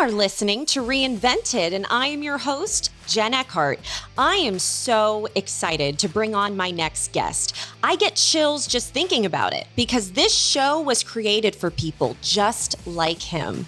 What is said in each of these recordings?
are listening to Reinvented, and I am your host, Jen Eckhart. I am so excited to bring on my next guest. I get chills just thinking about it because this show was created for people just like him.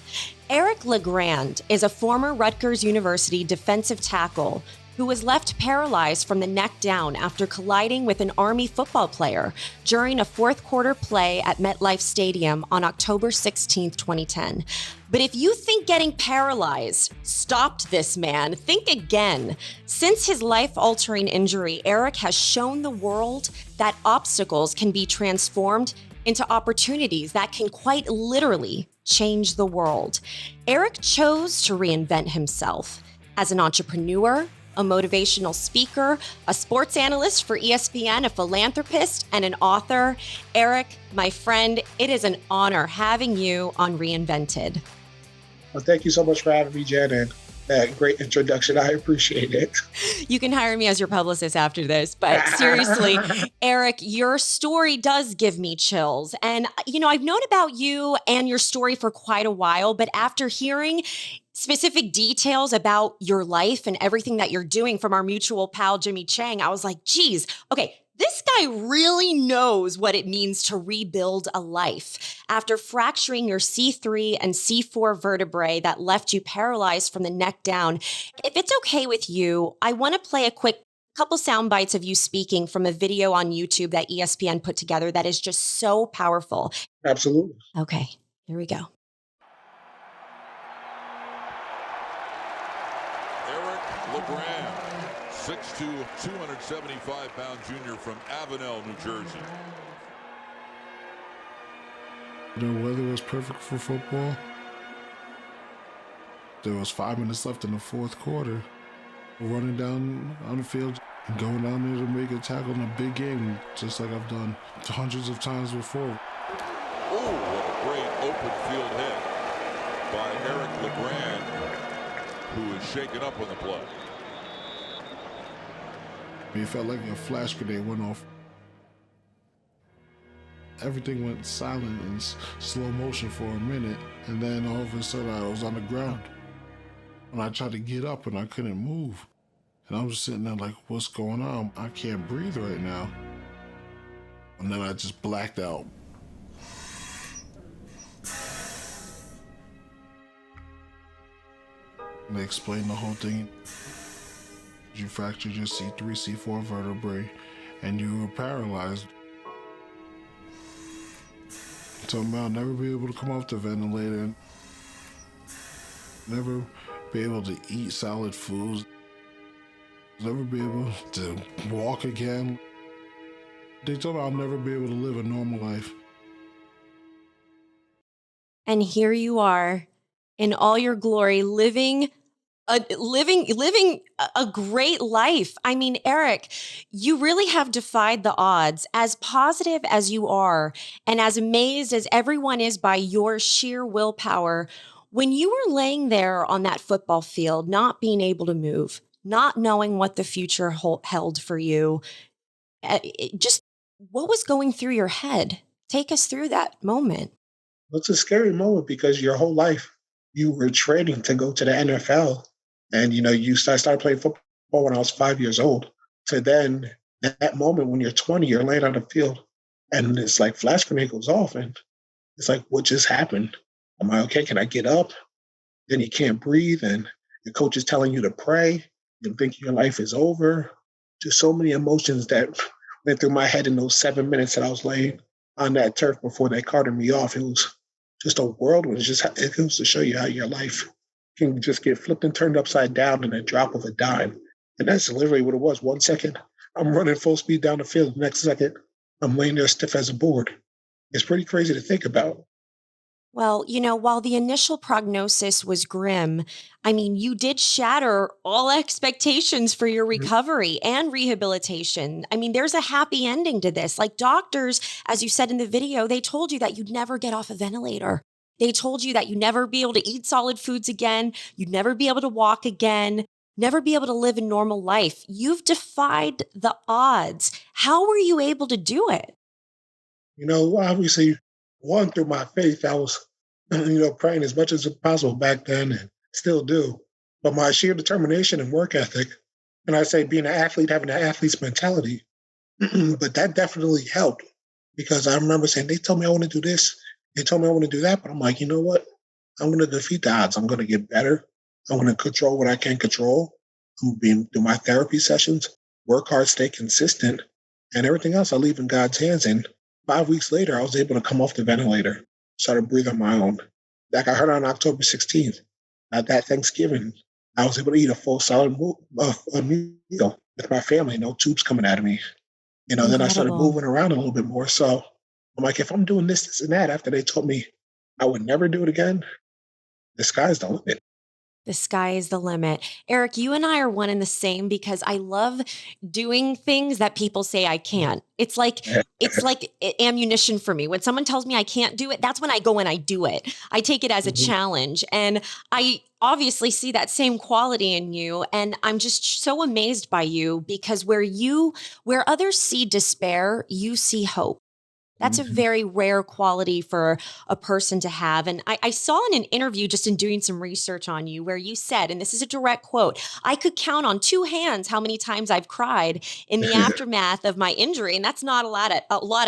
Eric LeGrand is a former Rutgers University defensive tackle who was left paralyzed from the neck down after colliding with an Army football player during a fourth quarter play at MetLife Stadium on October 16, 2010. But if you think getting paralyzed stopped this man, think again. Since his life-altering injury, Eric has shown the world that obstacles can be transformed into opportunities that can quite literally change the world. Eric chose to reinvent himself as an entrepreneur, a motivational speaker, a sports analyst for ESPN, a philanthropist, and an author. Eric, my friend, it is an honor having you on Reinvented. Well, thank you so much for having me, Jen, and that great introduction. I appreciate it. You can hire me as your publicist after this, but seriously, Eric, your story does give me chills. And, I've known about you and your story for quite a while, but after hearing specific details about your life and everything that you're doing from our mutual pal, Jimmy Chang, I was like, geez, okay, this guy really knows what it means to rebuild a life. After fracturing your C3 and C4 vertebrae that left you paralyzed from the neck down, if it's okay with you, I want to play a quick couple sound bites of you speaking from a video on YouTube that ESPN put together that is just so powerful. Absolutely. Okay, here we go. LeGrand, 6'2", 275-pound junior from Avenel, New Jersey. The weather was perfect for football. There was 5 minutes left in the fourth quarter. Running down on the field and going down there to make a tackle in a big game, just like I've done hundreds of times before. Oh, what a great open field hit by Eric LeGrand, who is shaken up on the play. It felt like a flash grenade went off. Everything went silent in slow motion for a minute, and then all of a sudden I was on the ground. And I tried to get up and I couldn't move. And I was sitting there like, what's going on? I can't breathe right now. And then I just blacked out. And they explained the whole thing. You fractured your C3, C4 vertebrae, and you were paralyzed. So I'll never be able to come off the ventilator, never be able to eat solid foods, never be able to walk again. They told me I'll never be able to live a normal life. And here you are in all your glory, living a great life. I mean, Eric, you really have defied the odds. As positive as you are, and as amazed as everyone is by your sheer willpower, when you were laying there on that football field, not being able to move, not knowing what the future held for you, just what was going through your head? Take us through that moment. It's a scary moment because your whole life you were training to go to the NFL. And, you started playing football when I was 5 years old. To then, that moment when you're 20, you're laying on the field. And it's like flash grenade goes off. And it's like, what just happened? Am I okay? Can I get up? Then you can't breathe. And your coach is telling you to pray. You think your life is over. Just so many emotions that went through my head in those 7 minutes that I was laying on that turf before they carted me off. It was just a whirlwind. It goes to show you how your life can just get flipped and turned upside down in a drop of a dime. And that's literally what it was. 1 second, I'm running full speed down the field. The next second, I'm laying there stiff as a board. It's pretty crazy to think about. Well, while the initial prognosis was grim, I mean, you did shatter all expectations for your recovery and rehabilitation. I mean, there's a happy ending to this. Like doctors, as you said in the video, they told you that you'd never get off a ventilator. They told you that you'd never be able to eat solid foods again. You'd never be able to walk again, never be able to live a normal life. You've defied the odds. How were you able to do it? Obviously, one, through my faith, I was, praying as much as possible back then. And still do. But my sheer determination and work ethic, and I say being an athlete, having an athlete's mentality, but that definitely helped because I remember saying, they told me I want to do this. They told me I want to do that. But I'm like, you know what? I'm going to defeat the odds. I'm going to get better. I'm going to control what I can control. I'm going to do my therapy sessions, work hard, stay consistent, and everything else I leave in God's hands. And 5 weeks later, I was able to come off the ventilator, started breathing on my own. Like I heard on October 16th, at that Thanksgiving, I was able to eat a full solid meal with my family, no tubes coming out of me. Then I started Incredible. moving around a little bit more. So I'm like, if I'm doing this, and that, after they told me I would never do it again, the sky's the limit. The sky is the limit. Eric, you and I are one and the same because I love doing things that people say I can't. It's like ammunition for me. When someone tells me I can't do it, that's when I go and I do it. I take it as a challenge. And I obviously see that same quality in you. And I'm just so amazed by you because where others see despair, you see hope. That's a very rare quality for a person to have. And I saw in an interview, just in doing some research on you, where you said, and this is a direct quote, I could count on two hands how many times I've cried in the aftermath of my injury. And that's not a lot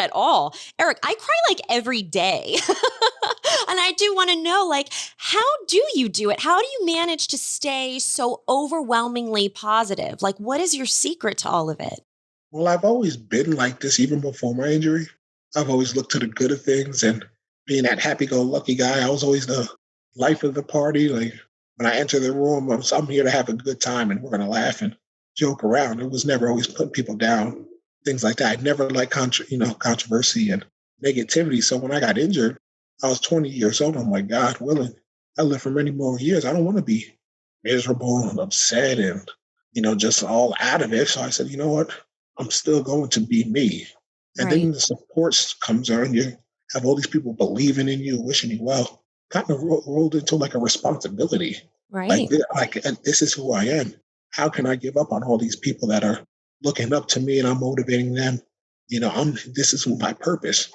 at all. Eric, I cry like every day. And I do want to know, like, how do you do it? How do you manage to stay so overwhelmingly positive? Like, what is your secret to all of it? Well, I've always been like this even before my injury. I've always looked to the good of things and being that happy-go-lucky guy. I was always the life of the party. Like when I enter the room, I'm here to have a good time and we're going to laugh and joke around. It was never always putting people down, things like that. I never liked controversy and negativity. So when I got injured, I was 20 years old. I'm like, God willing, I live for many more years. I don't want to be miserable and upset and, just all out of it. So I said, you know what? I'm still going to be me. And Right. then the support comes on. You have all these people believing in you, wishing you well. Kind of rolled into like a responsibility. Right. This is who I am. How can I give up on all these people that are looking up to me and I'm motivating them? This is my purpose.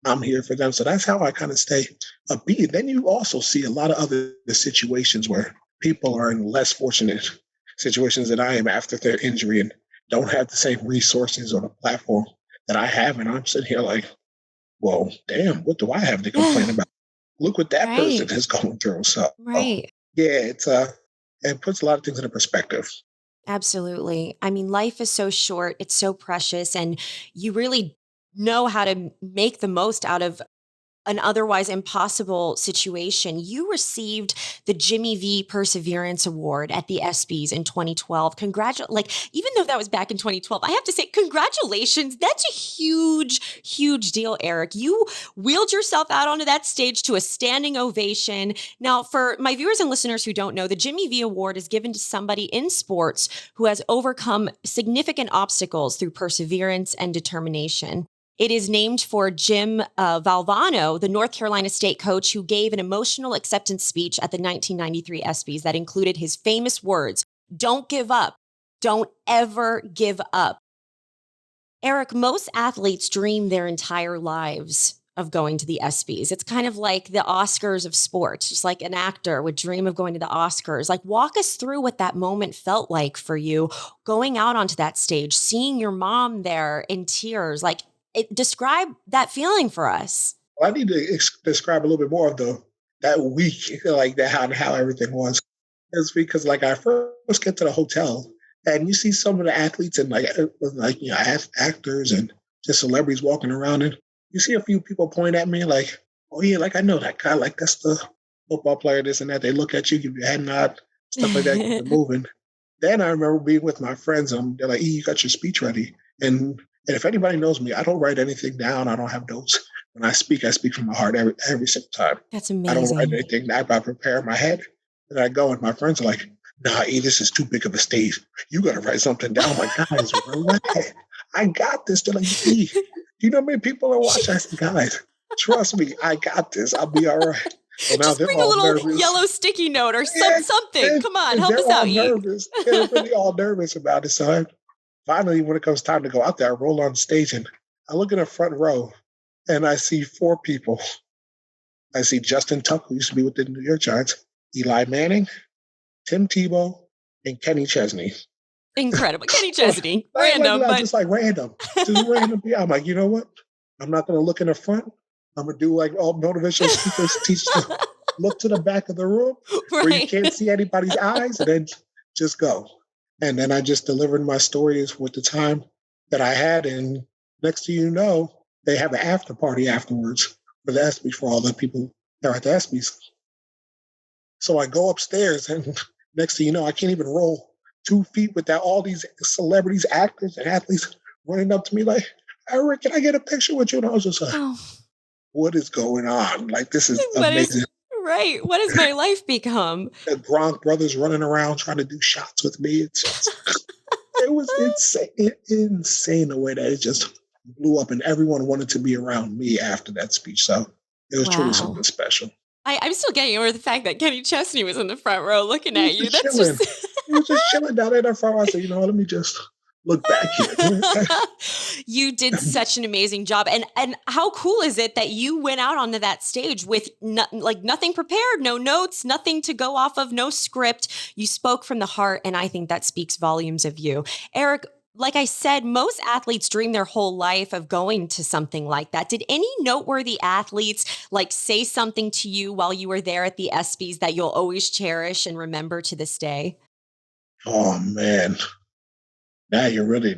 I'm here for them. So that's how I kind of stay upbeat. Then you also see a lot of other situations where people are in less fortunate situations than I am after their injury and don't have the same resources or the platform that I have. And I'm sitting here like, well, damn, what do I have to complain about? Look what that person Right. is going through. So, Right. yeah, it puts a lot of things into perspective. Absolutely. I mean, life is so short, it's so precious, and you really know how to make the most out of an otherwise impossible situation. You received the Jimmy V Perseverance Award at the ESPYs in 2012. Even though that was back in 2012, I have to say, congratulations. That's a huge, huge deal, Eric. You wheeled yourself out onto that stage to a standing ovation. Now, for my viewers and listeners who don't know, the Jimmy V Award is given to somebody in sports who has overcome significant obstacles through perseverance and determination. It is named for Jim Valvano, the North Carolina State coach who gave an emotional acceptance speech at the 1993 ESPYs that included his famous words, "Don't give up. Don't ever give up." Eric, most athletes dream their entire lives of going to the ESPYs. It's kind of like the Oscars of sports, just like an actor would dream of going to the Oscars. Like, walk us through what that moment felt like for you, going out onto that stage, seeing your mom there in tears. Describe that feeling for us. Well, I need to describe a little bit more of that week, like that, how everything was. It's because like I first get to the hotel and you see some of the athletes and actors and just celebrities walking around and you see a few people point at me like, oh yeah, like I know that guy, like that's the football player, this and that. They look at you, give you a head nod, stuff like that, keep it moving. Then I remember being with my friends and they're like, E, you got your speech ready. And if anybody knows me, I don't write anything down. I don't have notes. When I speak from my heart every single time. That's I don't write amazing. anything down. I prepare my head. And I go and my friends are like, nah, E, this is too big of a stage. You got to write something down. I'm like, guys, relax. I got this. They're like, E, do you know how many people are watching? I said, guys, trust me, I got this. I'll be all right. So now Just they're bring a all little nervous. yellow sticky note or Yeah, something. Come on, help they're us all out, E. nervous. They're really all nervous about it. So finally, when it comes time to go out there, I roll on stage and I look in the front row and I see four people. I see Justin Tuck, who used to be with the New York Giants, Eli Manning, Tim Tebow, and Kenny Chesney. Incredible. Kenny Chesney. Like, Random, but just like random. Just random. Yeah, I'm like, you know what? I'm not going to look in the front. I'm going to do like all motivational speakers teach to look to the back of the room where you can't see anybody's eyes, and then just go. And then I just delivered my stories with the time that I had. And next thing you know, they have an after party afterwards for the ESPYs, for all the people that are at the ESPYs. So I go upstairs, and next thing you know, I can't even roll 2 feet without all these celebrities, actors, and athletes running up to me like, Eric, can I get a picture with you? And I was just like, what is going on? Like, this is amazing. Right. What has my life become? The Gronk brothers running around trying to do shots with me. It was insane the way that it just blew up, and everyone wanted to be around me after that speech. So it was truly something special. I'm still getting over the fact that Kenny Chesney was in the front row looking at you. That's just he was just chilling down there in the front row. I said, you know what, let me just look back here. You did such an amazing job. And how cool is it that you went out onto that stage with nothing prepared, no notes, nothing to go off of, no script. You spoke from the heart, and I think that speaks volumes of you. Eric, like I said, most athletes dream their whole life of going to something like that. Did any noteworthy athletes say something to you while you were there at the ESPYs that you'll always cherish and remember to this day? Oh man, now you really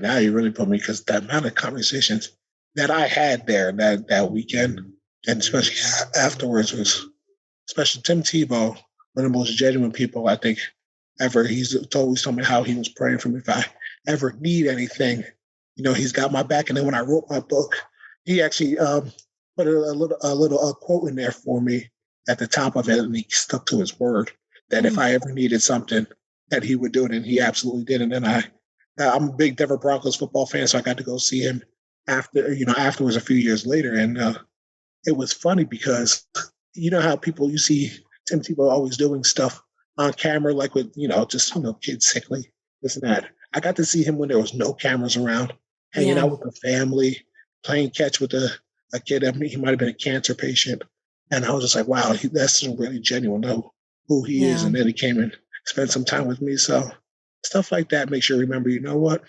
put me, because the amount of conversations that I had there that weekend, and especially afterwards, was especially Tim Tebow, one of the most genuine people I think ever. He's always told me how he was praying for me if I ever need anything. He's got my back. And then when I wrote my book, he actually put a little quote in there for me at the top of it, and he stuck to his word that if I ever needed something, that he would do it, and he absolutely did. And then I'm a big Denver Broncos football fan, so I got to go see him afterwards a few years later, and it was funny because you know how you see Tim Tebow always doing stuff on camera, like with kids sickly, this and that. I got to see him when there was no cameras around, hanging out with the family, playing catch with a kid. I mean, he might have been a cancer patient. And I was just like, wow, that's really genuine, know who he is. And then he came and spent some time with me. So stuff like that makes you remember, you know what?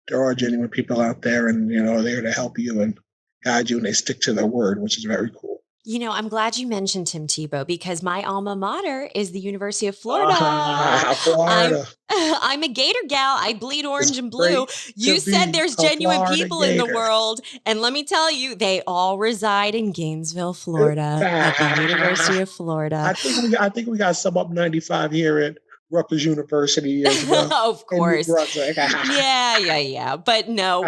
There are genuine people out there, and, they're there to help you and guide you, and they stick to their word, which is very cool. I'm glad you mentioned Tim Tebow, because my alma mater is the University of Florida. Florida. I'm a Gator gal. I bleed orange and blue. You said there's genuine people in the world. And let me tell you, they all reside in Gainesville, Florida, at the University of Florida. I think we got some up 95 here at Rutgers University as well. Of course. Yeah. But no,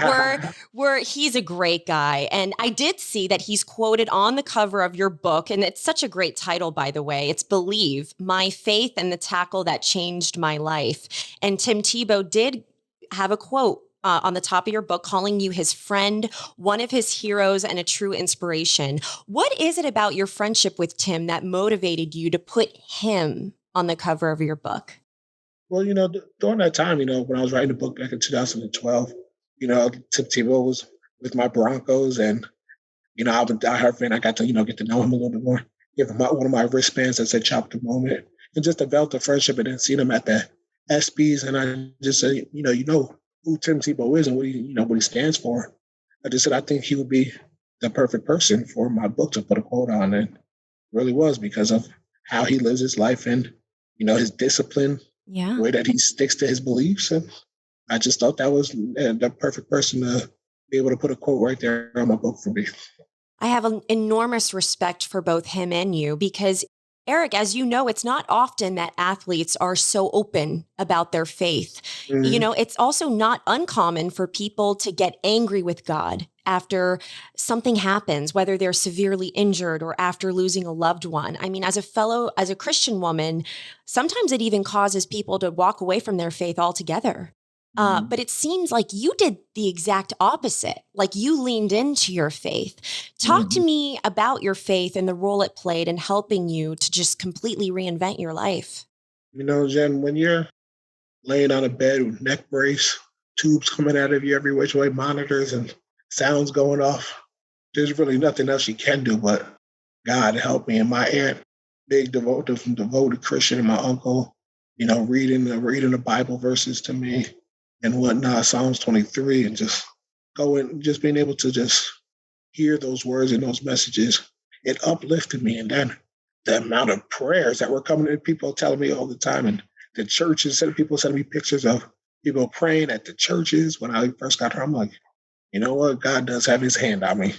he's a great guy. And I did see that he's quoted on the cover of your book. And it's such a great title, by the way. It's Believe, My Faith and the Tackle That Changed My Life. And Tim Tebow did have a quote on the top of your book, calling you his friend, one of his heroes, and a true inspiration. What is it about your friendship with Tim that motivated you to put him on the cover of your book? Well, during that time, when I was writing the book back in 2012, Tim Tebow was with my Broncos, and, I'm a diehard fan. I got to, get to know him a little bit more. Give him one of my wristbands that said "Chop the Moment," and just developed a friendship, and then seen him at the ESPYs, and I just said, you know who Tim Tebow is and what he stands for. I just said, I think he would be the perfect person for my book to put a quote on, and it really was, because of how he lives his life and, his discipline, the way that he sticks to his beliefs. And I just thought that was the perfect person to be able to put a quote right there on my book for me. I have an enormous respect for both him and you, because Eric, as you know, it's not often that athletes are so open about their faith. Mm-hmm. It's also not uncommon for people to get angry with God after something happens, whether they're severely injured or after losing a loved one. I mean, as a Christian woman, sometimes it even causes people to walk away from their faith altogether. But it seems like you did the exact opposite. Like you leaned into your faith. Talk to me about your faith and the role it played in helping you to just completely reinvent your life. Jen, when you're laying on a bed with neck brace, tubes coming out of you every which way, monitors and sounds going off, there's really nothing else you can do but God help me. And my aunt, big devoted Christian, and my uncle, reading the Bible verses to me and whatnot, Psalms 23, and just being able to just hear those words and those messages, it uplifted me. And then the amount of prayers that were coming in, people telling me all the time, and the churches, people sending me pictures of people praying at the churches when I first got here. I'm like, you know what? God does have his hand on me,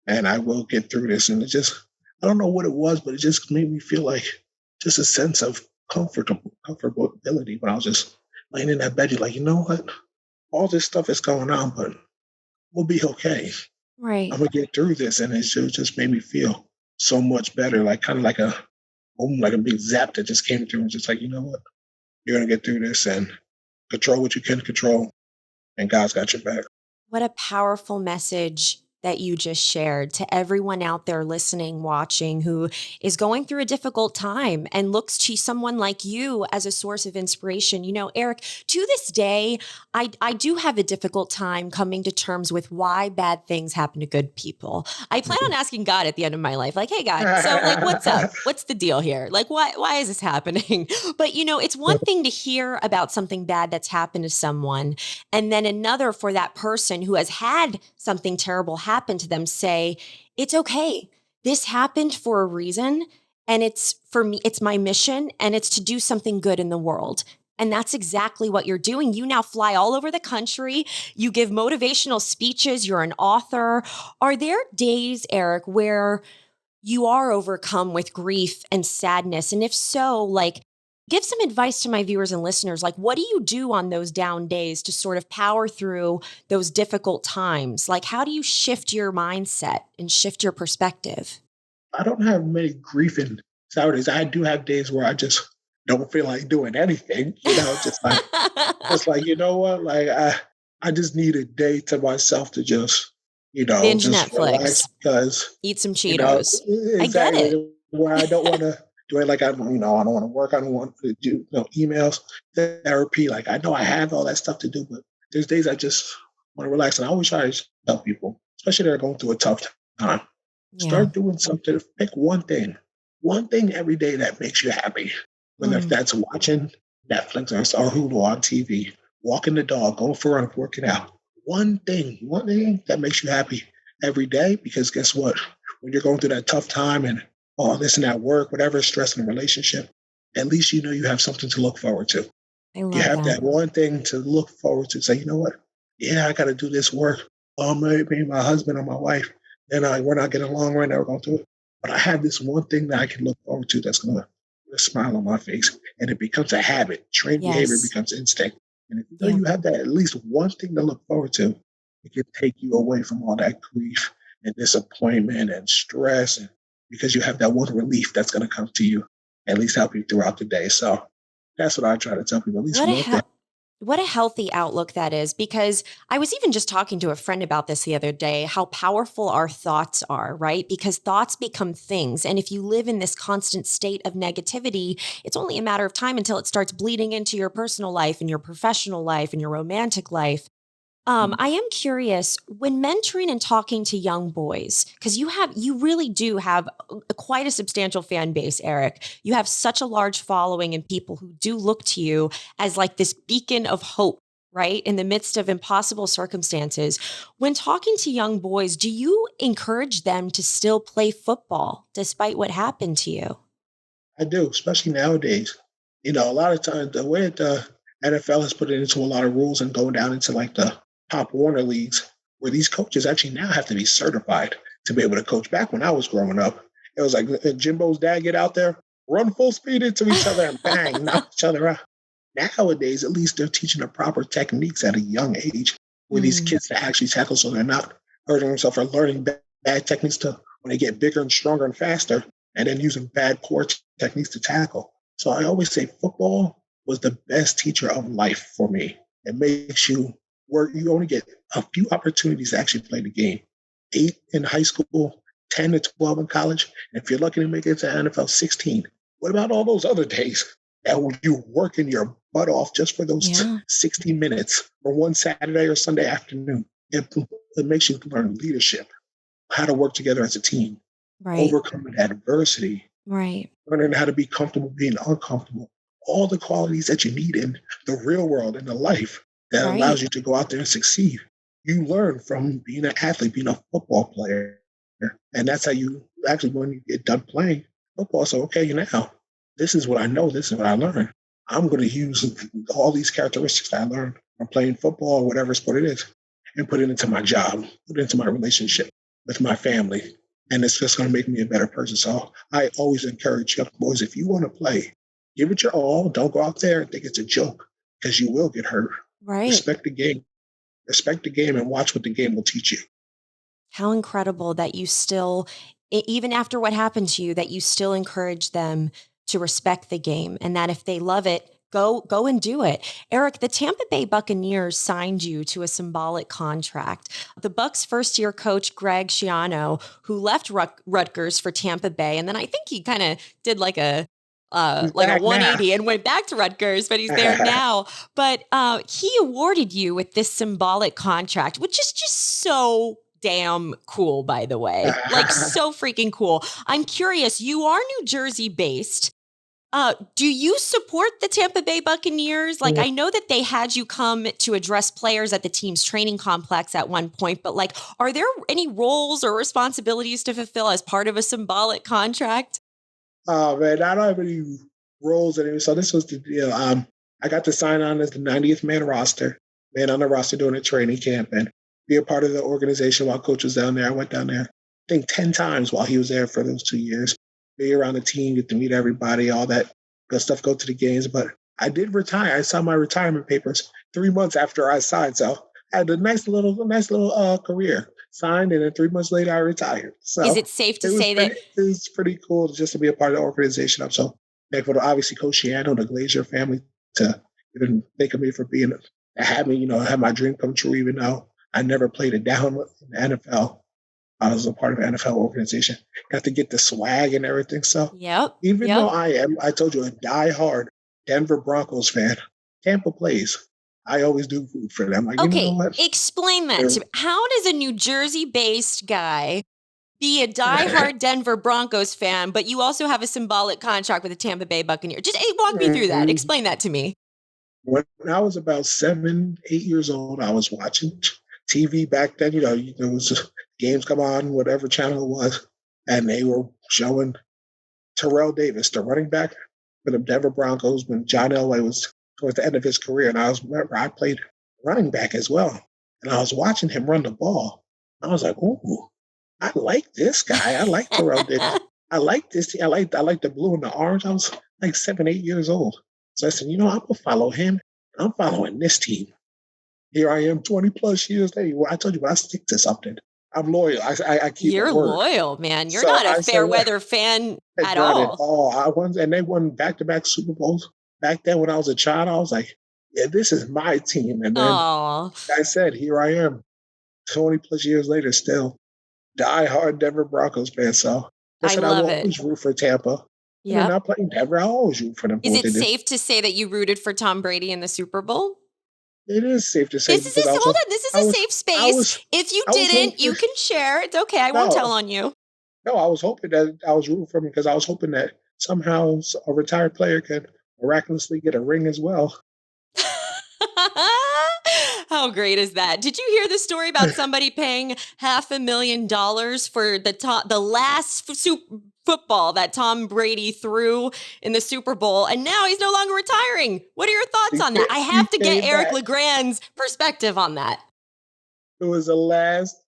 and I will get through this. And I don't know what it was, but it just made me feel like just a sense of comfortability when I was just laying in that bed. You're like, you know what? All this stuff is going on, but we'll be okay. Right. I'm gonna get through this. And it just made me feel so much better, like kind of like a big zap that just came through and just like, you know what? You're gonna get through this and control what you can control, and God's got your back. What a powerful message that you just shared to everyone out there listening, watching, who is going through a difficult time and looks to someone like you as a source of inspiration. Eric, to this day, I do have a difficult time coming to terms with why bad things happen to good people. I plan on asking God at the end of my life, like, hey, God, so what's up? What's the deal here? Like, why is this happening? But, it's one thing to hear about something bad that's happened to someone, and then another for that person who has had something terrible happen to them say, it's okay. This happened for a reason. And it's for me, it's my mission, and it's to do something good in the world. And that's exactly what you're doing. You now fly all over the country. You give motivational speeches. You're an author. Are there days, Eric, where you are overcome with grief and sadness? And if so, give some advice to my viewers and listeners. What do you do on those down days to sort of power through those difficult times? How do you shift your mindset and shift your perspective? I don't have many grief and sour days. I do have days where I just don't feel like doing anything, just like, you know what? I just need a day to myself to just, Binge just Netflix, relax because eat some Cheetos. I get it. Where I don't want to do it. I don't want to work. I don't want to do emails, therapy. I know I have all that stuff to do, but there's days I just want to relax. And I always try to tell people, especially they're going through a tough time, start doing something. Pick one thing every day that makes you happy. Whether if that's watching Netflix or Hulu on TV, walking the dog, going for a run, working out. One thing that makes you happy every day. Because guess what? When you're going through that tough time and all this and that work, whatever, stress in a relationship, at least you have something to look forward to. You have that one thing to look forward to. Say, you know what? Yeah, I got to do this work. Maybe my husband or my wife, and we're not getting along right now. We're going through it. But I have this one thing that I can look forward to that's going to put a smile on my face. And it becomes a habit. Trained behavior becomes instinct. And if you have that at least one thing to look forward to, it can take you away from all that grief and disappointment and stress, and because you have that one relief that's going to come to you, at least help you throughout the day. So that's what I try to tell people, at least one thing. What a healthy outlook that is, because I was even just talking to a friend about this the other day, how powerful our thoughts are, right? Because thoughts become things. And if you live in this constant state of negativity, it's only a matter of time until it starts bleeding into your personal life and your professional life and your romantic life. I am curious, when mentoring and talking to young boys, because you really do have quite a substantial fan base, Eric. You have such a large following and people who do look to you as this beacon of hope, right? In the midst of impossible circumstances. When talking to young boys, do you encourage them to still play football despite what happened to you? I do, especially nowadays. A lot of times the way that the NFL has put it into a lot of rules and going down into the Pop Warner leagues, where these coaches actually now have to be certified to be able to coach. Back when I was growing up, it was like Jimbo's dad get out there, run full speed into each other and bang, knock each other out. Nowadays, at least they're teaching the proper techniques at a young age for these kids to actually tackle, so they're not hurting themselves or learning bad techniques to when they get bigger and stronger and faster, and then using poor techniques to tackle. So I always say football was the best teacher of life for me. It makes you work. You only get a few opportunities to actually play the game. 8 in high school, 10 to 12 in college. And if you're lucky to make it to NFL, 16. What about all those other days that you're working your butt off just for those 60 minutes or one Saturday or Sunday afternoon? It makes you learn leadership, how to work together as a team, overcoming adversity, learning how to be comfortable being uncomfortable. all the qualities that you need in the real world, in the life that allows you to go out there and succeed. You learn from being an athlete, being a football player. And that's how you actually, when you get done playing football, so, okay, now, this is what I know, this is what I learned. I'm going to use all these characteristics that I learned from playing football or whatever sport it is and put it into my job, put it into my relationship with my family. And it's just going to make me a better person. So I always encourage young boys, if you want to play, give it your all. Don't go out there and think it's a joke, because you will get hurt. Right. Respect the game. Respect the game and watch what the game will teach you. How incredible that you still, even after what happened to you, that you still encourage them to respect the game, and that if they love it, go and do it. Eric, the Tampa Bay Buccaneers signed you to a symbolic contract. The Bucs' first-year coach, Greg Schiano, who left Rutgers for Tampa Bay, and then I think he kind of did like a 180 and went back to Rutgers, but he's there now. But he awarded you with this symbolic contract, which is just so damn cool, by the way. Like, so freaking cool. I'm curious, you are New Jersey based. Do you support the Tampa Bay Buccaneers? Like, I know that they had you come to address players at the team's training complex at one point, but like, are there any roles or responsibilities to fulfill as part of a symbolic contract? Oh, man, I don't have any roles anymore. So this was the deal. I got to sign on as the 90th man on the roster during a training camp, and be a part of the organization while coach was down there. I went down there, I think 10 times while he was there for those 2 years. Be around the team, get to meet everybody, all that good stuff, go to the games. But I did retire. I signed my retirement papers 3 months after I signed. So I had a nice little career. Signed, and then 3 months later, I retired. So is it safe to say that it's pretty cool just to be a part of the organization? I'm so thankful to obviously Coach Schiano, the Glazier family, to even think of me for being have me, have my dream come true, even though I never played it down in the NFL. I was a part of an NFL organization. Got to get the swag and everything. So even though I told you, a diehard Denver Broncos fan, Tampa plays, I always do root for them. Like, okay, you know what? Explain that to me. How does a New Jersey-based guy be a diehard Denver Broncos fan, but you also have a symbolic contract with the Tampa Bay Buccaneers? Just walk me through that. Explain that to me. When I was about 7, 8 years old, I was watching TV back then. There was games come on, whatever channel it was, and they were showing Terrell Davis, the running back for the Denver Broncos, when John Elway was towards the end of his career. And I played running back as well. And I was watching him run the ball. I was like, ooh, I like this guy. I like Terrell Davis. I like this. I like the blue and the orange. I was like 7, 8 years old. So I said, I'm going to follow him. I'm following this team. Here I am 20 plus years later. I told you, when I stick to something, I'm loyal. I keep You're my word. loyal, man. You're not a fair weather fan at all. I won, and they won back-to-back Super Bowls. Back then, when I was a child, I was like, yeah, this is my team. And then, like I said, here I am 20 plus years later, still die-hard Denver Broncos fan. So I will always root for Tampa. Yeah. They're not playing Denver. I always root for them. Is it safe to say that you rooted for Tom Brady in the Super Bowl? It is safe to say. This is a safe space. If you didn't, you can share. It's okay. I won't tell on you. No, I was hoping that I was rooting for him because I was hoping that somehow a retired player could miraculously get a ring as well. How great is that? Did you hear the story about somebody paying $500,000 for the last football that Tom Brady threw in the Super Bowl, and now he's no longer retiring? What are your thoughts on that? I have to get Eric LeGrand's perspective on that. It was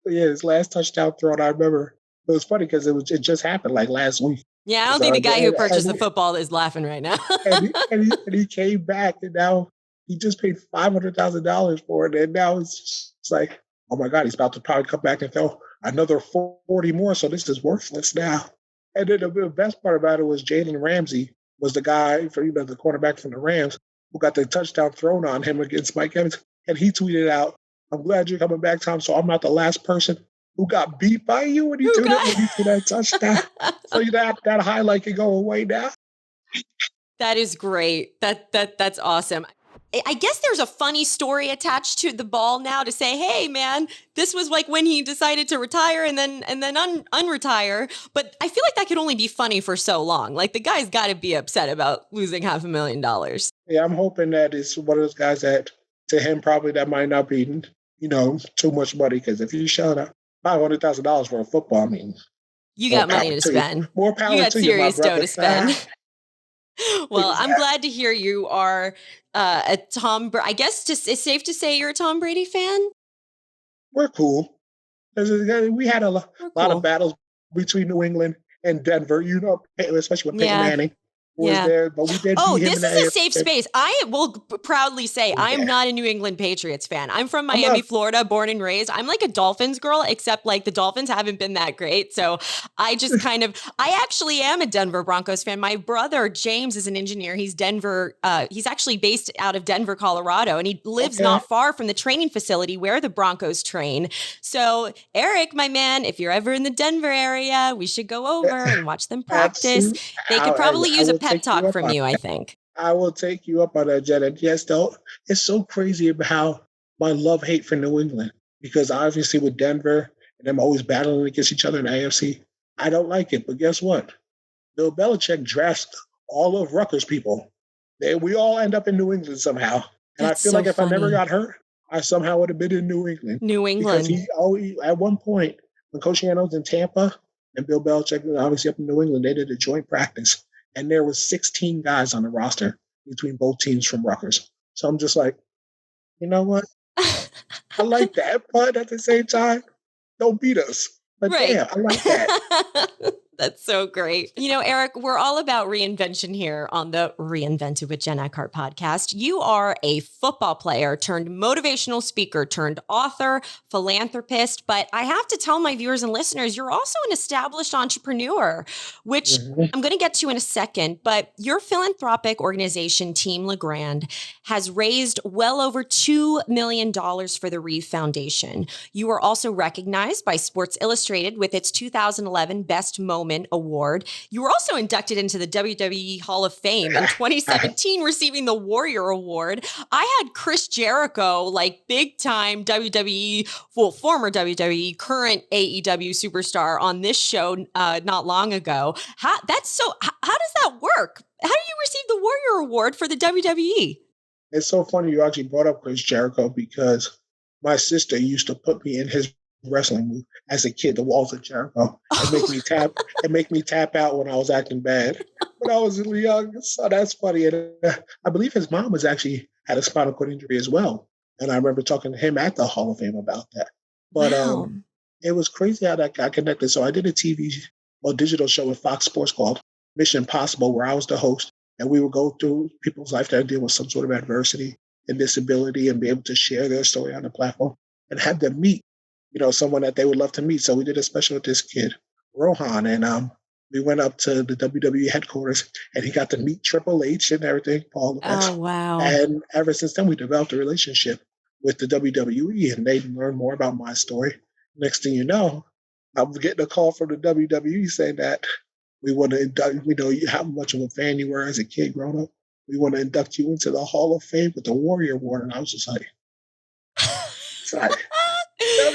his last touchdown throw. And I remember it was funny because it just happened like last week. Yeah, I don't think the guy who purchased the football is laughing right now. and he came back, and now he just paid $500,000 for it, and now it's like, oh my God, he's about to probably come back and throw another 40 more. So this is worthless now. And then the best part about it was Jalen Ramsey was the guy for the quarterback from the Rams who got the touchdown thrown on him against Mike Evans, and he tweeted out, "I'm glad you're coming back, Tom. So I'm not the last person who got beat by you when you threw that touchdown." So that highlight can go away now. That is great. That's awesome. I guess there's a funny story attached to the ball now to say, hey, man, this was like when he decided to retire and then unretire. But I feel like that could only be funny for so long. Like the guy's got to be upset about losing $500,000. Yeah, I'm hoping that it's one of those guys that to him probably that might not be, too much money. Because if you shell out $500,000 for a football, I mean, you got money to spend. More power to you, you got serious dough to spend. Well, Exactly. I'm glad to hear you are a I guess it's safe to say you're a Tom Brady fan. We're cool. We had a lot of battles between New England and Denver, especially with Peyton Manning was there. But we did. Oh, this is a safe space. I will proudly say I am not a New England Patriots fan. I'm from Miami, Florida, born and raised. I'm like a Dolphins girl, except like the Dolphins haven't been that great. So I just I actually am a Denver Broncos fan. My brother, James, is an engineer. He's he's actually based out of Denver, Colorado, and he lives not far from the training facility where the Broncos train. So Eric, my man, if you're ever in the Denver area, we should go over and watch them practice. They could probably use a pep talk from you, I think. I will take you up on that, Jen. And yes, though, it's so crazy about how my love-hate for New England, because obviously with Denver and them always battling against each other in the AFC, I don't like it. But guess what? Bill Belichick drafts all of Rutgers people. We all end up in New England somehow. And I feel like if I never got hurt, I somehow would have been in New England. Because at one point, when Coach Hannon was in Tampa and Bill Belichick was obviously up in New England, they did a joint practice. And there was 16 guys on the roster between both teams from Rutgers. So I'm just like, you know what? I like that, but at the same time, don't beat us. But damn, I like that. That's so great. Eric, we're all about reinvention here on the Reinvented with Jen Eckhart podcast. You are a football player turned motivational speaker turned author, philanthropist. But I have to tell my viewers and listeners, you're also an established entrepreneur, which I'm going to get to in a second. But your philanthropic organization, Team LeGrand, has raised well over $2 million for the Reeve Foundation. You were also recognized by Sports Illustrated with its 2011 Best Moment Award. You were also inducted into the WWE Hall of Fame in 2017, receiving the Warrior Award. I had Chris Jericho, like big time WWE, former WWE, current AEW superstar on this show not long ago. How does that work? How do you receive the Warrior Award for the WWE? It's so funny you actually brought up Chris Jericho because my sister used to put me in his wrestling move as a kid, the Walls of Jericho, and make me tap out when I was acting bad when I was really young. So that's funny. And I believe his mom had a spinal cord injury as well. And I remember talking to him at the Hall of Fame about that. But it was crazy how that got connected. So I did a digital show with Fox Sports called Mission Possible, where I was the host, and we would go through people's life that deal with some sort of adversity and disability and be able to share their story on the platform and have them meet someone that they would love to meet. So we did a special with this kid, Rohan, and we went up to the WWE headquarters, and he got to meet Triple H and everything, Paul. Oh, wow. And ever since then, we developed a relationship with the WWE, and they learned more about my story. Next thing you know, I'm getting a call from the WWE saying that we want to induct, we know how much of a fan you were as a kid growing up. We want to induct you into the Hall of Fame with the Warrior Award. And I was just like,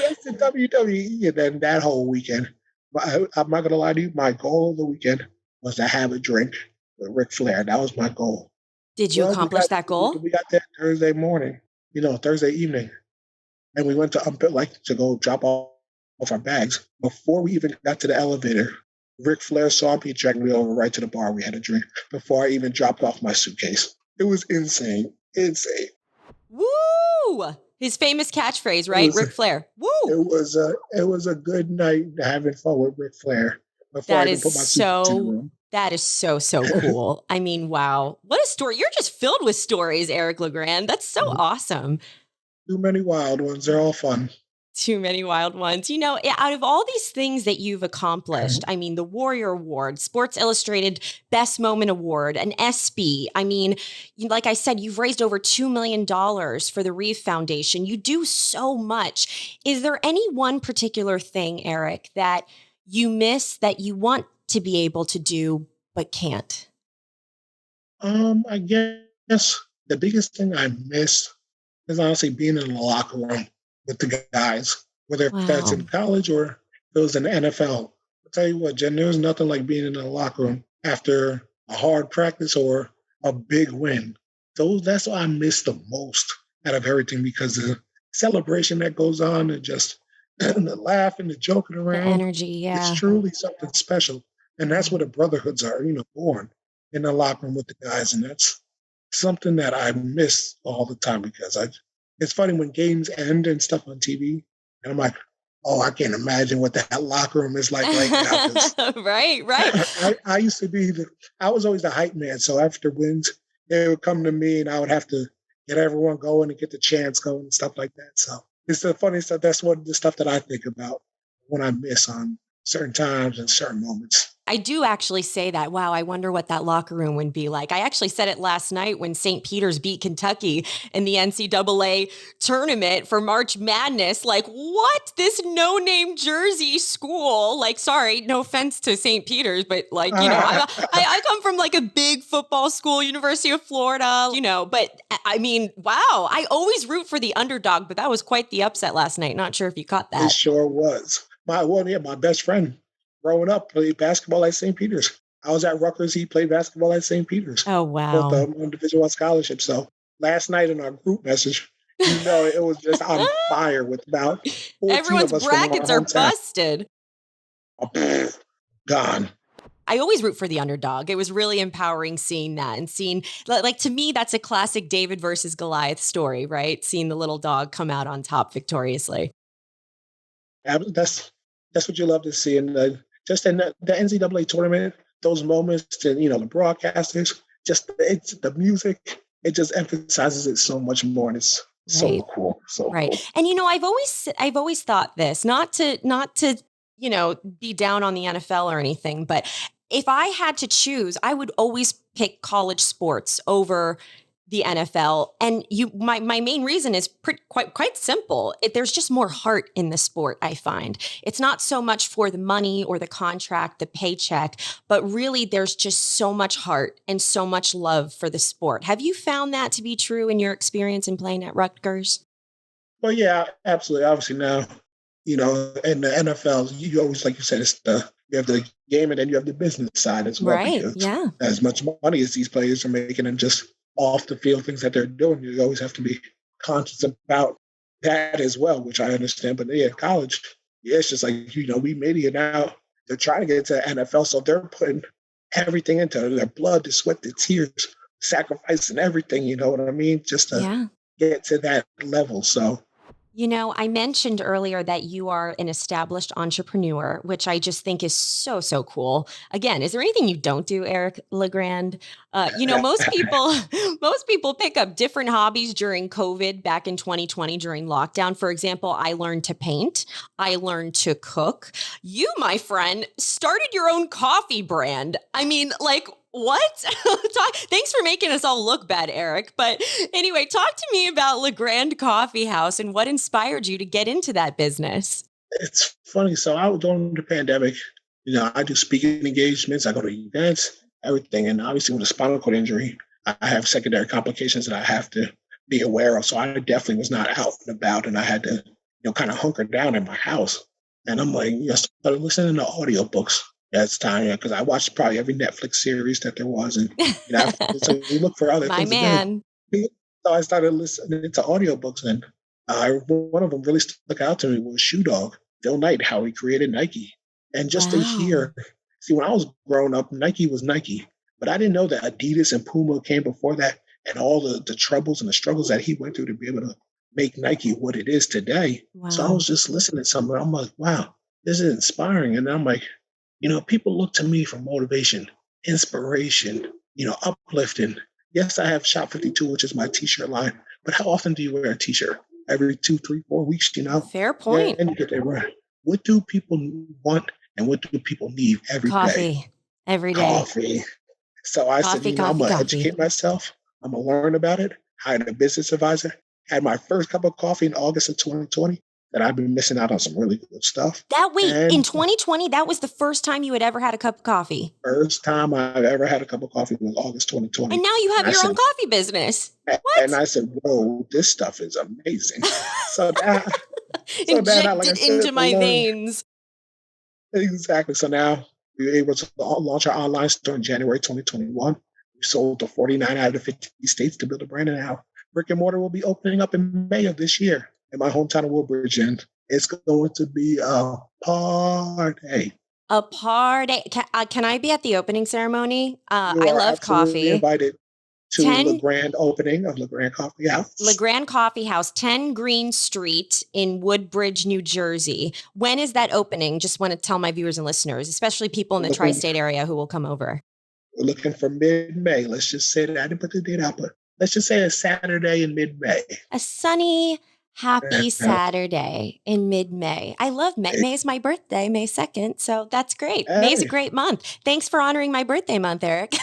that's the WWE. And then that whole weekend, I'm not going to lie to you, my goal of the weekend was to have a drink with Ric Flair. That was my goal. Did you accomplish that goal? We got there Thursday morning, Thursday evening. And we went to go drop off our bags. Before we even got to the elevator, Ric Flair saw me, dragged me over right to the bar. We had a drink before I even dropped off my suitcase. It was insane. Insane. Woo! His famous catchphrase, right? Ric Flair. Woo! It was a good night having fun with Ric Flair. That is so cool. I mean, wow. What a story. You're just filled with stories, Eric LeGrand. That's so awesome. Too many wild ones. They're all fun. Too many wild ones. Out of all these things that you've accomplished, I mean, the Warrior Award, Sports Illustrated Best Moment Award, an ESPY. I mean, like I said, you've raised over $2 million for the Reeve Foundation. You do so much. Is there any one particular thing, Eric, that you miss that you want to be able to do but can't? I guess the biggest thing I miss is honestly being in the locker room with the guys, whether that's Wow. in college or if it was in the NFL. I'll tell you what, Jen, there's nothing like being in the locker room after a hard practice or a big win. That's what I miss the most out of everything because the celebration that goes on and just the laughing, the joking The around, energy. it's Yeah. truly something special. And that's where the brotherhoods are, born in the locker room with the guys. And that's something that I miss all the time because it's funny when games end and stuff on TV, and I'm like, oh, I can't imagine what that locker room is like right now. Right, right. I used to be I was always the hype man. So after wins, they would come to me and I would have to get everyone going and get the chants going and stuff like that. So it's the funny stuff. That's one of the stuff that I think about when I miss on certain times and certain moments. I do actually say that. Wow, I wonder what that locker room would be like. I actually said it last night when St. Peter's beat Kentucky in the NCAA tournament for March Madness. Like, what? This no-name Jersey school? Like, sorry, no offense to St. Peter's, but like, I come from like a big football school, University of Florida, but I mean, wow. I always root for the underdog, but that was quite the upset last night. Not sure if you caught that. It sure was. My best friend growing up played basketball at St. Peter's. I was at Rutgers. He played basketball at St. Peter's. Oh, wow. Both on Division I scholarship. So last night in our group message, it was just on fire with about 14 Everyone's of us brackets are from our hometown. busted. Oh, gone. I always root for the underdog. It was really empowering seeing that and seeing, like, to me, that's a classic David versus Goliath story, right? Seeing the little dog come out on top victoriously. That's what you love to see. And just in the NCAA tournament, those moments, and the broadcasters, it's the music. It just emphasizes it so much more, and it's so cool. So right. cool. And I've always thought this, not to be down on the NFL or anything, but if I had to choose, I would always pick college sports over the NFL. And my main reason is quite simple. There's just more heart in the sport, I find. It's not so much for the money or the contract, the paycheck, but really there's just so much heart and so much love for the sport. Have you found that to be true in your experience in playing at Rutgers? Well, yeah, absolutely. Obviously now, in the NFL, you always, like you said, you have the game and then you have the business side as well. Right. Yeah. As much money as these players are making and just off the field things that they're doing, you always have to be conscious about that as well, which I understand. But yeah, college, it's just like, we made it now. They're trying to get to the NFL, so they're putting everything into their blood, their sweat, their tears, sacrifice and everything, you know what I mean? Just to get to that level. So I mentioned earlier that you are an established entrepreneur, which I just think is so, so cool. Again, is there anything you don't do, Eric LeGrand? Most people pick up different hobbies during COVID back in 2020 during lockdown. For example, I learned to paint. I learned to cook. You, my friend, started your own coffee brand. I mean, like, what? Thanks for making us all look bad, Eric. But anyway, talk to me about LeGrand Coffee House and what inspired you to get into that business. It's funny. So I was during the pandemic, I do speaking engagements, I go to events, everything. And obviously with a spinal cord injury, I have secondary complications that I have to be aware of. So I definitely was not out and about, and I had to, kind of hunker down in my house. And I'm like, I started listening to audiobooks. It's time, because I watched probably every Netflix series that there was, and so you look for other My things. man. So I started listening to audiobooks, and one of them really stuck out to me was Shoe Dog, Phil Knight, how he created Nike, and just to hear. See, when I was growing up, Nike was Nike, but I didn't know that Adidas and Puma came before that, and all the troubles and the struggles that he went through to be able to make Nike what it is today. Wow. So I was just listening to something. I'm like, wow, this is inspiring, and I'm like, people look to me for motivation, inspiration, uplifting. Yes, I have Shop 52, which is my t-shirt line, but how often do you wear a t-shirt? Every 2, 3, 4 weeks, Fair point. Yeah, and you get that right. What do people want and what do people need every day? Coffee. Every day. Coffee. So I said, I'm going to educate myself. I'm going to learn about it. Hired a business advisor. Had my first cup of coffee in August of 2020. that I've been missing out on some really good stuff. In 2020, that was the first time you had ever had a cup of coffee. First time I've ever had a cup of coffee was August 2020. And now you have your own coffee business. What? And I said, whoa, this stuff is amazing. So now, Inject it into my veins. Exactly. So now we were able to launch our online store in January 2021. We sold to 49 out of 50 states to build a brand. And now brick and mortar will be opening up in May of this year in my hometown of Woodbridge. And it's going to be a party. A party. Can I be at the opening ceremony? I love coffee. Invited to LeGrand opening of LeGrand Coffee House. LeGrand Coffee House, 10 Green Street in Woodbridge, New Jersey. When is that opening? Just want to tell my viewers and listeners, especially people in the tri-state area who will come over. We're looking for mid-May. Let's just say that. I didn't put the date out, but let's just say a Saturday in mid-May. A sunny, happy Saturday in mid-May. I love May. May is my birthday, May 2nd. So that's great. Hey. May is a great month. Thanks for honoring my birthday month, Eric.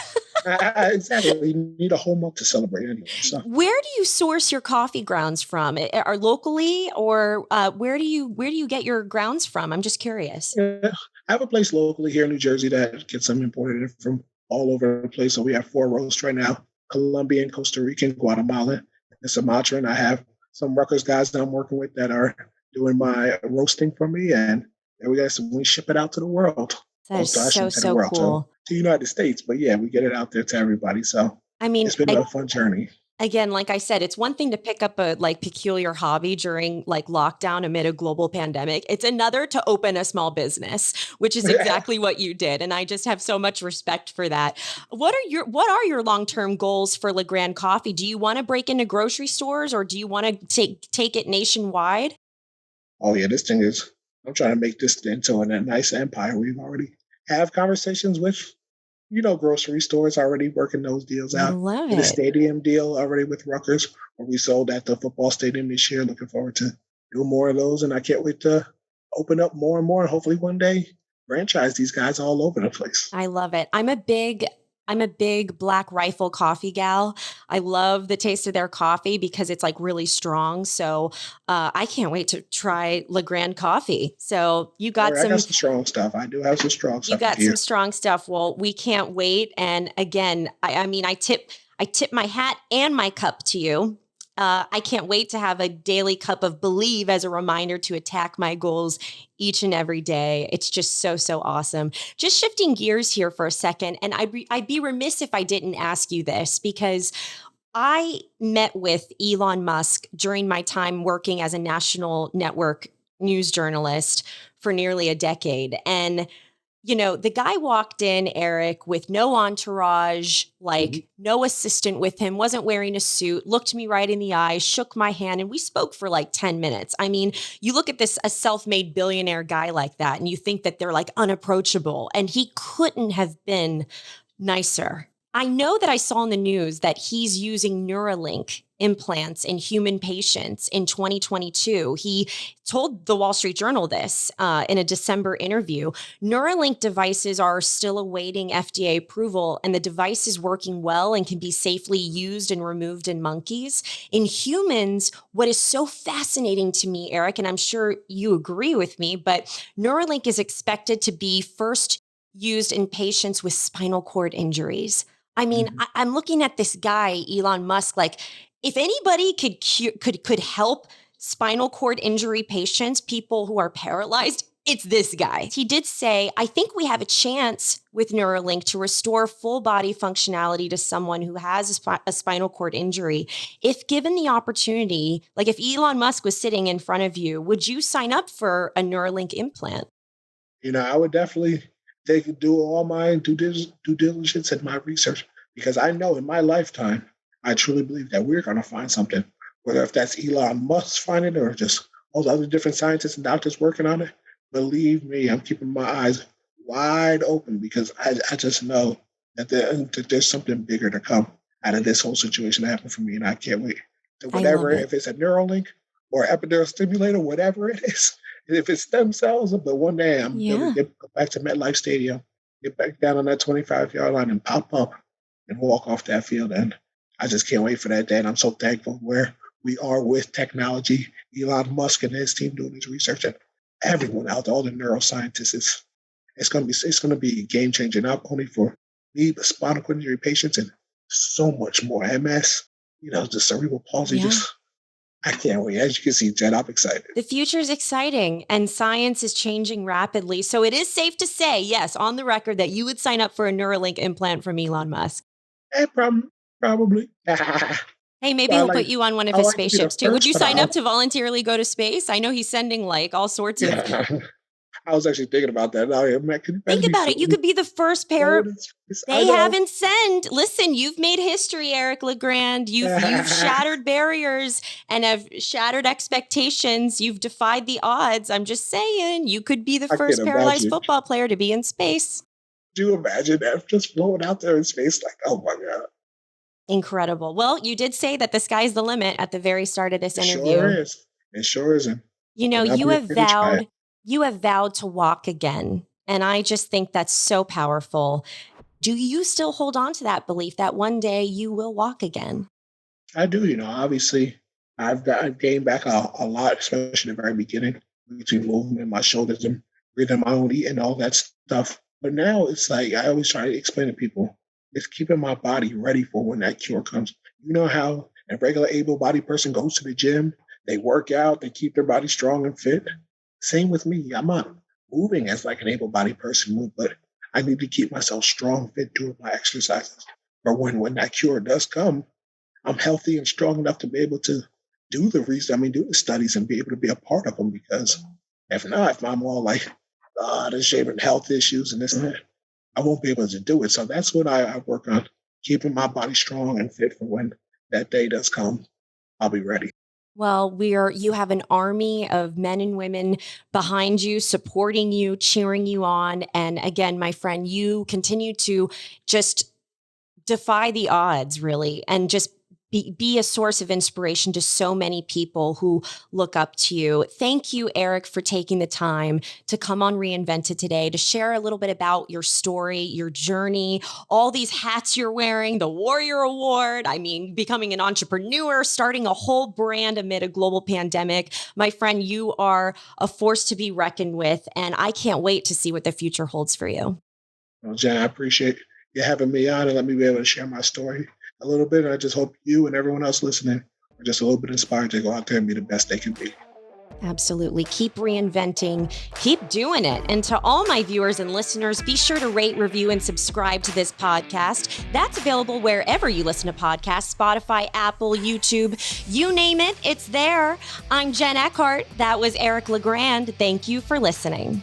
Exactly. You need a whole month to celebrate anyway. So. Where do you source your coffee grounds from? Are locally, or where do you get your grounds from? I'm just curious. Yeah. I have a place locally here in New Jersey that gets them imported from all over the place. So we have 4 roasts right now: Colombian, Costa Rican, Guatemalan, and Sumatra. And I have some Rutgers guys that I'm working with that are doing my roasting for me, and we ship it out to the world. That is so cool. To the United States, but yeah, we get it out there to everybody. So I mean, it's been a fun journey. Again, like I said, it's one thing to pick up a peculiar hobby during lockdown amid a global pandemic. It's another to open a small business, which is exactly what you did. And I just have so much respect for that. What are your long-term goals for LeGrand Coffee? Do you want to break into grocery stores, or do you want to take it nationwide? Oh yeah, I'm trying to make this into a nice empire. We've already have conversations with, grocery stores, already working those deals out. I love it. The stadium deal already with Rutgers, where we sold at the football stadium this year. Looking forward to doing more of those. And I can't wait to open up more and more. And hopefully one day franchise these guys all over the place. I love it. I'm a big Black Rifle coffee gal. I love the taste of their coffee because it's really strong. So I can't wait to try LeGrand Coffee. So you got I got some strong stuff. I do have some strong stuff. You got some strong stuff. Well, we can't wait. And again, I tip my hat and my cup to you. I can't wait to have a daily cup of believe as a reminder to attack my goals each and every day. It's just so awesome. Just shifting gears here for a second. And I'd be remiss if I didn't ask you this, because I met with Elon Musk during my time working as a national network news journalist for nearly a decade. And the guy walked in, Eric, with no entourage, no assistant with him, wasn't wearing a suit, looked me right in the eye, shook my hand, and we spoke for 10 minutes. I mean, you look at a self-made billionaire guy like that, and you think that they're unapproachable, and he couldn't have been nicer. I know that I saw in the news that he's using Neuralink implants in human patients in 2022. He told the Wall Street Journal this in a December interview. Neuralink devices are still awaiting FDA approval, and the device is working well and can be safely used and removed in monkeys. In humans, what is so fascinating to me, Eric, and I'm sure you agree with me, but Neuralink is expected to be first used in patients with spinal cord injuries. I mean, I'm looking at this guy, Elon Musk, if anybody could help spinal cord injury patients, people who are paralyzed, it's this guy. He did say, I think we have a chance with Neuralink to restore full body functionality to someone who has a spinal cord injury. If given the opportunity, if Elon Musk was sitting in front of you, would you sign up for a Neuralink implant? I would definitely do all my due diligence and my research, because I know in my lifetime, I truly believe that we're going to find something, whether if that's Elon Musk finding it or just all the other different scientists and doctors working on it. Believe me, I'm keeping my eyes wide open, because I just know that there's something bigger to come out of this whole situation that happened for me, and I can't wait. So whatever, if it's a Neuralink or epidural stimulator, whatever it is, if it's stem cells, but one day I'm going to get back to MetLife Stadium, get back down on that 25-yard line and pop up and walk off that field. And I just can't wait for that day. And I'm so thankful where we are with technology. Elon Musk and his team doing his research, and everyone out there, all the neuroscientists, it's going to be a game changer, not only for me, but spinal cord injury patients and so much more. MS, just cerebral palsy. Yeah. I can't wait. As you can see, Jen, I'm excited. The future is exciting and science is changing rapidly. So it is safe to say, yes, on the record, that you would sign up for a Neuralink implant from Elon Musk. Probably. Hey, maybe he'll put you on one of his spaceships too. Would you sign up to voluntarily go to space? I know he's sending like all sorts of. I was actually thinking about that. Think about it. You could be the first pair. They haven't sent. Listen, you've made history, Eric LeGrand. You've shattered barriers and have shattered expectations. You've defied the odds. I'm just saying, you could be the first paralyzed football player to be in space. Do you imagine that? Just floating out there in space like, oh my God. Incredible. Well, you did say that the sky's the limit at the very start of this interview. It sure isn't. You have vowed to walk again. And I just think that's so powerful. Do you still hold on to that belief that one day you will walk again? I do. Obviously, I've gained back a lot, especially in the very beginning, between movement, my shoulders and breathing my own, eating, all that stuff. But now it's like I always try to explain to people, it's keeping my body ready for when that cure comes. You know how a regular able-bodied person goes to the gym, they work out, they keep their body strong and fit. Same with me. I'm not moving as like an able-bodied person would, but I need to keep myself strong, fit, doing my exercises. But when that cure does come, I'm healthy and strong enough to be able to do the studies and be able to be a part of them. Because if I'm all like, there's shaming health issues and this and that, I won't be able to do it. So that's what I work on, keeping my body strong and fit for when that day does come. I'll be ready. Well, you have an army of men and women behind you, supporting you, cheering you on. And again, my friend, you continue to just defy the odds, really, and just be a source of inspiration to so many people who look up to you. Thank you, Eric, for taking the time to come on Reinvented today to share a little bit about your story, your journey, all these hats you're wearing, the Warrior Award. I mean, becoming an entrepreneur, starting a whole brand amid a global pandemic. My friend, you are a force to be reckoned with, and I can't wait to see what the future holds for you. Well, Jen, I appreciate you having me on and let me be able to share my story a little bit. I just hope you and everyone else listening are just a little bit inspired to go out there and be the best they can be. Absolutely. Keep reinventing. Keep doing it. And to all my viewers and listeners, be sure to rate, review, and subscribe to this podcast. That's available wherever you listen to podcasts, Spotify, Apple, YouTube, you name it, it's there. I'm Jen Eckhart. That was Eric LeGrand. Thank you for listening.